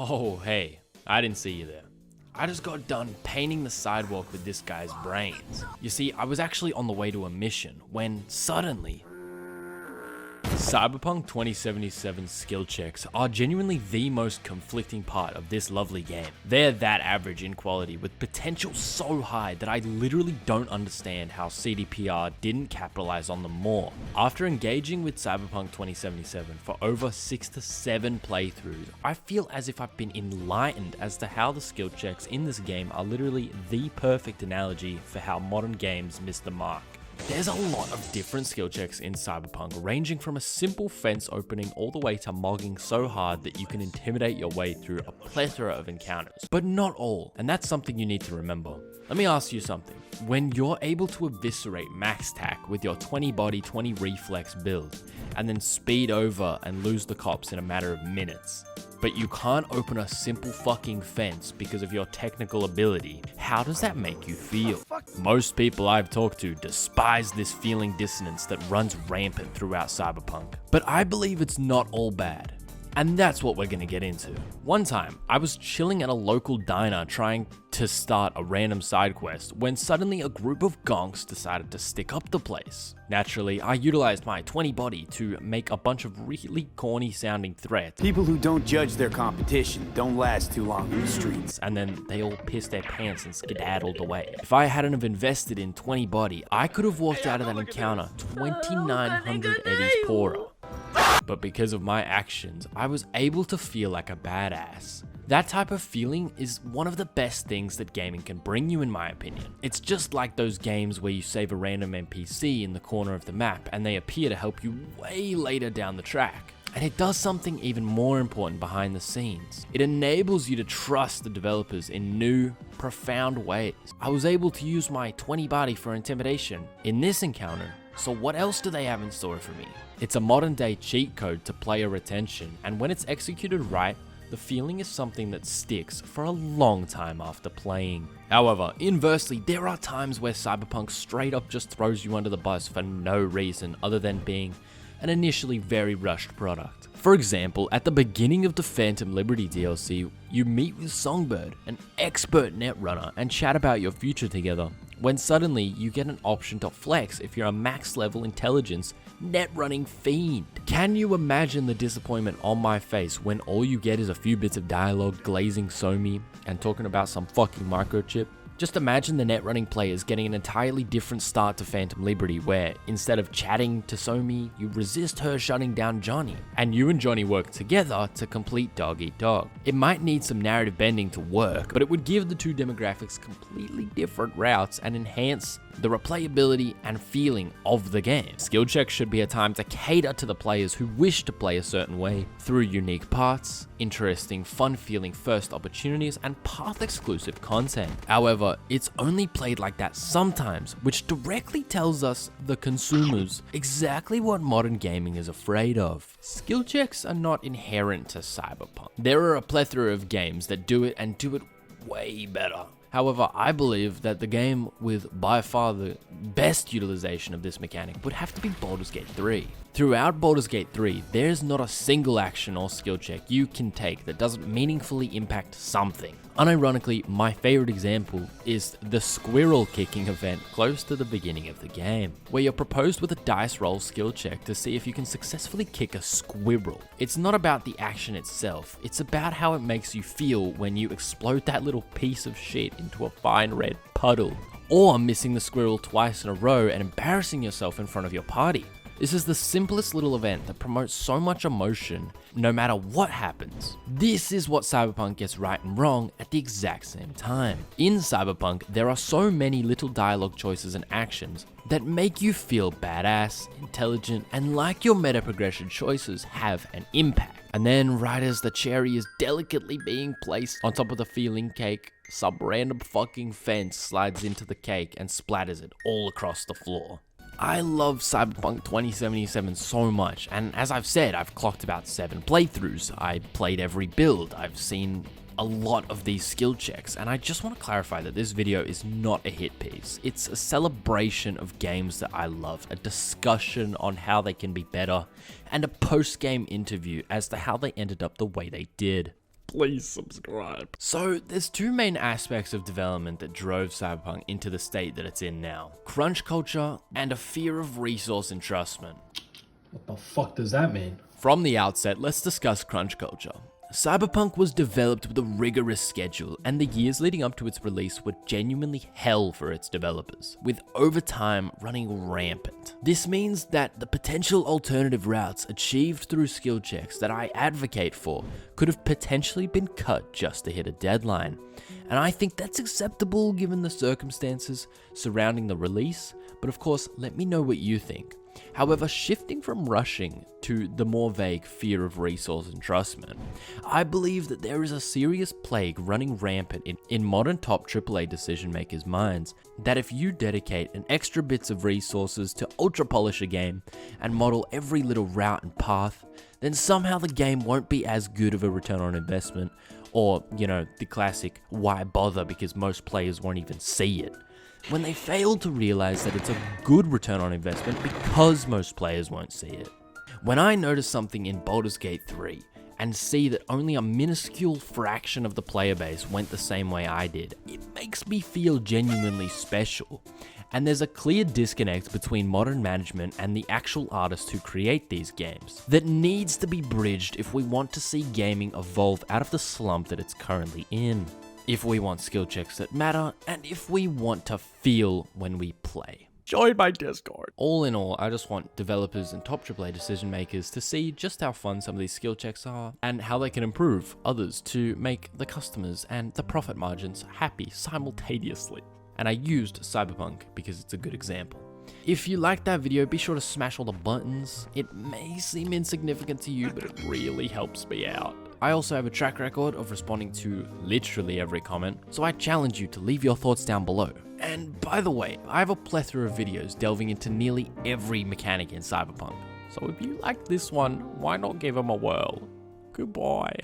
Oh, hey, I didn't see you there. I just got done painting the sidewalk with this guy's brains. You see, I was actually on the way to a mission when suddenly Cyberpunk 2077 skill checks are genuinely the most conflicting part of this lovely game. They're that average in quality with potential so high that I literally don't understand how CDPR didn't capitalize on them more. After engaging with Cyberpunk 2077 for over 6 to 7 playthroughs, I feel as if I've been enlightened as to how the skill checks in this game are literally the perfect analogy for how modern games miss the mark. There's a lot of different skill checks in Cyberpunk, ranging from a simple fence opening all the way to mogging so hard that you can intimidate your way through a plethora of encounters. But not all, and that's something you need to remember. Let me ask you something. When you're able to eviscerate max tack with your 20 body, 20 reflex build, and then speed over and lose the cops in a matter of minutes, but you can't open a simple fucking fence because of your technical ability, how does that make you feel? Most people I've talked to despise this feeling dissonance that runs rampant throughout Cyberpunk. But I believe it's not all bad. And that's what we're gonna get into. One time, I was chilling at a local diner trying to start a random side quest when suddenly a group of gonks decided to stick up the place. Naturally, I utilized my 20 body to make a bunch of really corny sounding threats. People who don't judge their competition don't last too long in the streets. And then they all pissed their pants and skedaddled away. If I hadn't have invested in 20 body, I could have walked out of that encounter 2,900 eddies poorer. But because of my actions, I was able to feel like a badass. That type of feeling is one of the best things that gaming can bring you, in my opinion. It's just like those games where you save a random NPC in the corner of the map and they appear to help you way later down the track. And it does something even more important behind the scenes. It enables you to trust the developers in new, profound ways. I was able to use my 20 body for intimidation in this encounter, so what else do they have in store for me? It's a modern day cheat code to player retention, and when it's executed right, the feeling is something that sticks for a long time after playing. However, inversely, there are times where Cyberpunk straight up just throws you under the bus for no reason other than being an initially very rushed product. For example, at the beginning of the Phantom Liberty DLC, you meet with Songbird, an expert netrunner, and chat about your future together, when suddenly you get an option to flex if you're a max level intelligence netrunning fiend. Can you imagine the disappointment on my face when all you get is a few bits of dialogue glazing Somi and talking about some fucking microchip? Just imagine the netrunning players getting an entirely different start to Phantom Liberty, where instead of chatting to Somi, you resist her shutting down Johnny, and you and Johnny work together to complete Dog Eat Dog. It might need some narrative bending to work, but it would give the two demographics completely different routes and enhance the replayability and feeling of the game. Skill checks should be a time to cater to the players who wish to play a certain way through unique parts, interesting, fun-feeling first opportunities, and path-exclusive content. However, it's only played like that sometimes, which directly tells us, the consumers, exactly what modern gaming is afraid of. Skill checks are not inherent to Cyberpunk. There are a plethora of games that do it and do it way better. However, I believe that the game with by far the best utilization of this mechanic would have to be Baldur's Gate 3. Throughout Baldur's Gate 3, there's not a single action or skill check you can take that doesn't meaningfully impact something. Unironically, my favorite example is the squirrel kicking event close to the beginning of the game, where you're proposed with a dice roll skill check to see if you can successfully kick a squirrel. It's not about the action itself, it's about how it makes you feel when you explode that little piece of shit into a fine red puddle, or missing the squirrel twice in a row and embarrassing yourself in front of your party. This is the simplest little event that promotes so much emotion no matter what happens. This is what Cyberpunk gets right and wrong at the exact same time. In Cyberpunk, there are so many little dialogue choices and actions that make you feel badass, intelligent, and like your meta progression choices have an impact. And then right as the cherry is delicately being placed on top of the feeling cake, some random fucking fence slides into the cake and splatters it all across the floor. I love Cyberpunk 2077 so much, and as I've said, I've clocked about 7 playthroughs. I played every build, I've seen a lot of these skill checks, and I just want to clarify that this video is not a hit piece. It's a celebration of games that I love, a discussion on how they can be better, and a post-game interview as to how they ended up the way they did. Please subscribe. So there's two main aspects of development that drove Cyberpunk into the state that it's in now. Crunch culture and a fear of resource entrustment. What the fuck does that mean? From the outset, let's discuss crunch culture. Cyberpunk was developed with a rigorous schedule, and the years leading up to its release were genuinely hell for its developers, with overtime running rampant. This means that the potential alternative routes achieved through skill checks that I advocate for could have potentially been cut just to hit a deadline. And I think that's acceptable given the circumstances surrounding the release, but of course, let me know what you think. However, shifting from rushing to the more vague fear of resource entrustment, I believe that there is a serious plague running rampant in modern top AAA decision makers' minds that if you dedicate an extra bits of resources to ultra polish a game and model every little route and path, then somehow the game won't be as good of a return on investment, or, the classic why bother because most players won't even see it. When they fail to realize that it's a good return on investment because most players won't see it. When I notice something in Baldur's Gate 3 and see that only a minuscule fraction of the player base went the same way I did, it makes me feel genuinely special. And there's a clear disconnect between modern management and the actual artists who create these games that needs to be bridged if we want to see gaming evolve out of the slump that it's currently in. If we want skill checks that matter, and if we want to feel when we play. Join my Discord. All in all, I just want developers and top AAA decision makers to see just how fun some of these skill checks are, and how they can improve others to make the customers and the profit margins happy simultaneously. And I used Cyberpunk because it's a good example. If you liked that video, be sure to smash all the buttons. It may seem insignificant to you, but it really helps me out. I also have a track record of responding to literally every comment, so I challenge you to leave your thoughts down below. And by the way, I have a plethora of videos delving into nearly every mechanic in Cyberpunk. So if you like this one, why not give them a whirl? Goodbye.